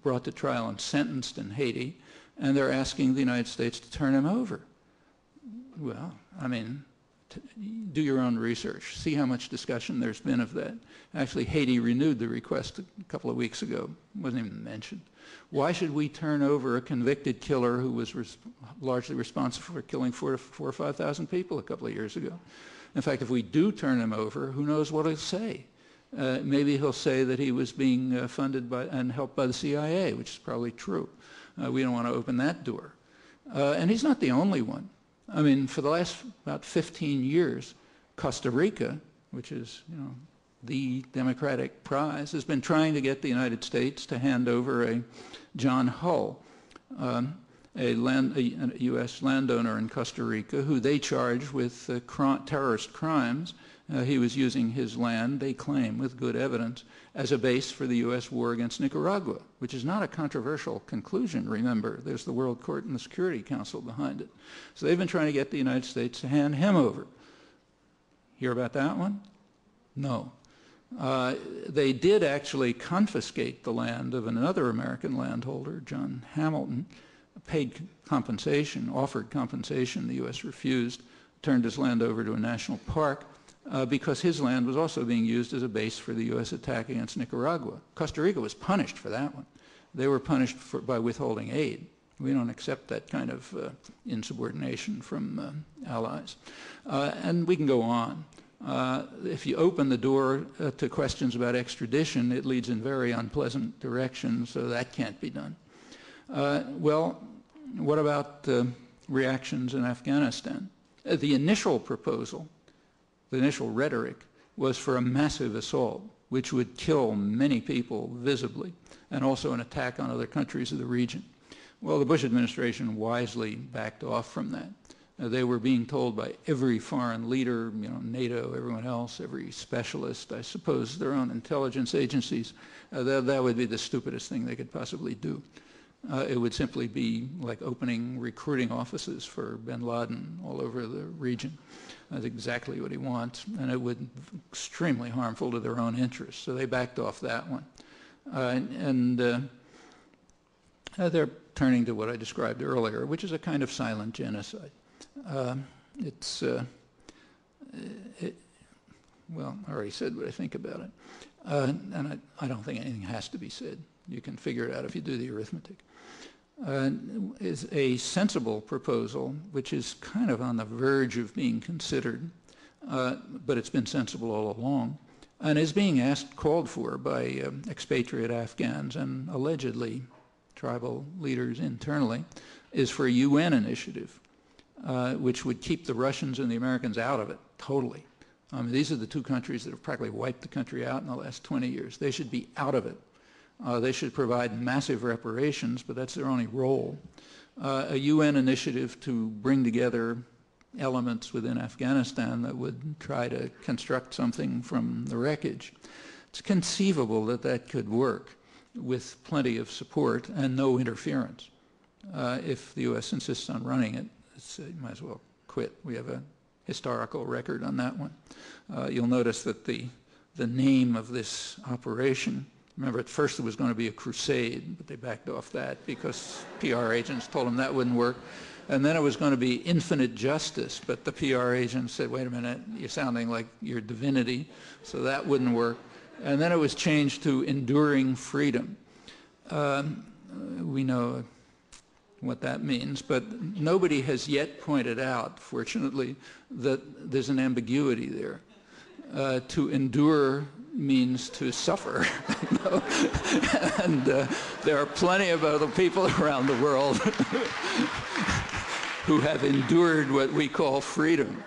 brought to trial and sentenced in Haiti, and they're asking the United States to turn him over. Well, I mean, do your own research. See how much discussion there's been of that. Actually, Haiti renewed the request a couple of weeks ago. It wasn't even mentioned. Why should we turn over a convicted killer who was largely responsible for killing 4,000 or 5,000 people a couple of years ago? In fact, if we do turn him over, who knows what he'll say? Maybe he'll say that he was being funded by and helped by the CIA, which is probably true. We don't want to open that door. And he's not the only one. I mean, for the last about 15 years, Costa Rica, which is, the Democratic prize, has been trying to get the United States to hand over a John Hull, a U.S. landowner in Costa Rica, who they charge with terrorist crimes. He was using his land, they claim, with good evidence, as a base for the U.S. war against Nicaragua, which is not a controversial conclusion, remember. There's the World Court and the Security Council behind it. So they've been trying to get the United States to hand him over. Hear about that one? No. They did actually confiscate the land of another American landholder, John Hamilton, paid compensation, offered compensation. The U.S. refused, turned his land over to a national park, because his land was also being used as a base for the U.S. attack against Nicaragua. Costa Rica was punished for that one. They were punished by withholding aid. We don't accept that kind of insubordination from allies. And we can go on. If you open the door to questions about extradition, it leads in very unpleasant directions, so that can't be done. Well, what about reactions in Afghanistan? The initial proposal, the initial rhetoric, was for a massive assault, which would kill many people visibly, and also an attack on other countries of the region. Well, the Bush administration wisely backed off from that. They were being told by every foreign leader, NATO, everyone else, every specialist, I suppose their own intelligence agencies, that would be the stupidest thing they could possibly do. It would simply be like opening recruiting offices for bin Laden all over the region. That's exactly what he wants, and it would be extremely harmful to their own interests. So they backed off that one. They're turning to what I described earlier, which is a kind of silent genocide. Well, I already said what I think about it. And I don't think anything has to be said. You can figure it out if you do the arithmetic. Is a sensible proposal, which is kind of on the verge of being considered, but it's been sensible all along, and is being called for by expatriate Afghans and allegedly tribal leaders internally, is for a UN initiative, which would keep the Russians and the Americans out of it totally. These are the two countries that have practically wiped the country out in the last 20 years. They should be out of it. They should provide massive reparations, but that's their only role. A UN initiative to bring together elements within Afghanistan that would try to construct something from the wreckage. It's conceivable that that could work with plenty of support and no interference. If the U.S. insists on running it, you might as well quit. We have a historical record on that one. You'll notice that the name of this operation, remember, at first it was going to be a crusade, but they backed off that because PR agents told them that wouldn't work. And then it was going to be infinite justice, but the PR agents said, wait a minute, you're sounding like you're divinity, so that wouldn't work. And then it was changed to enduring freedom. We know what that means, but nobody has yet pointed out, fortunately, that there's an ambiguity there. To endure means to suffer, and there are plenty of other people around the world who have endured what we call freedom.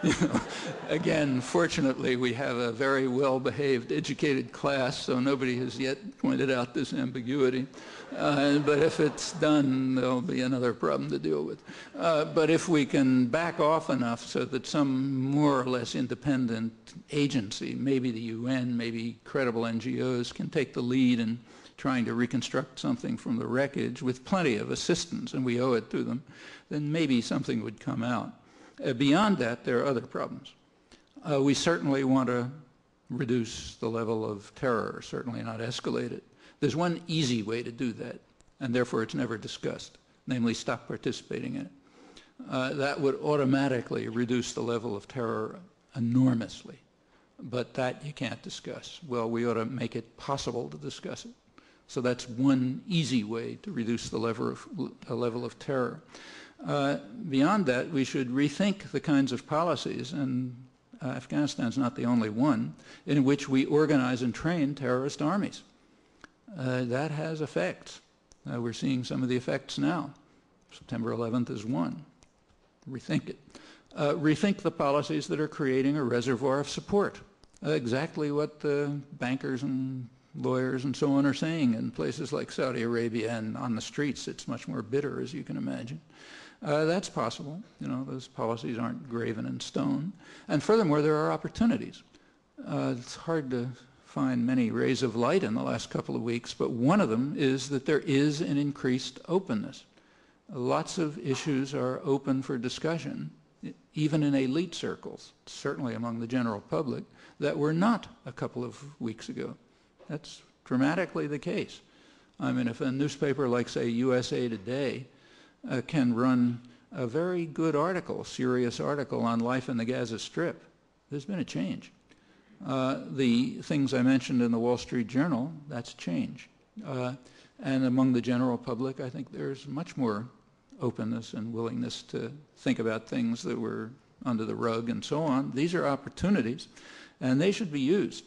Again, fortunately, we have a very well-behaved, educated class, so nobody has yet pointed out this ambiguity. But if it's done, there'll be another problem to deal with. But if we can back off enough so that some more or less independent agency, maybe the UN, maybe credible NGOs, can take the lead in trying to reconstruct something from the wreckage with plenty of assistance, and we owe it to them, then maybe something would come out. Beyond that, there are other problems. We certainly want to reduce the level of terror, certainly not escalate it. There's one easy way to do that, and therefore it's never discussed, namely stop participating in it. That would automatically reduce the level of terror enormously, but that you can't discuss. Well, we ought to make it possible to discuss it. So that's one easy way to reduce the level of terror. Beyond that, we should rethink the kinds of policies, and Afghanistan's not the only one, in which we organize and train terrorist armies. That has effects. We're seeing some of the effects now. September 11th is one. Rethink it. Rethink the policies that are creating a reservoir of support. Exactly what the bankers and lawyers and so on are saying in places like Saudi Arabia, and on the streets it's much more bitter, as you can imagine. That's possible. You know, those policies aren't graven in stone. And furthermore, there are opportunities. It's hard to find many rays of light in the last couple of weeks, but one of them is that there is an increased openness. Lots of issues are open for discussion, even in elite circles, certainly among the general public, that were not a couple of weeks ago. That's dramatically the case. I mean, if a newspaper like, say, USA Today can run a very good article, serious article on life in the Gaza Strip, there's been a change. The things I mentioned in the Wall Street Journal, that's change. And among the general public, I think there's much more openness and willingness to think about things that were under the rug and so on. These are opportunities, and they should be used,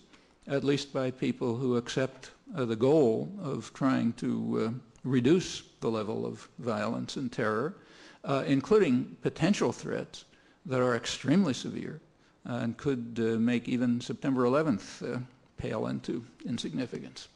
at least by people who accept the goal of trying to reduce the level of violence and terror, including potential threats that are extremely severe and could make even September 11th pale into insignificance.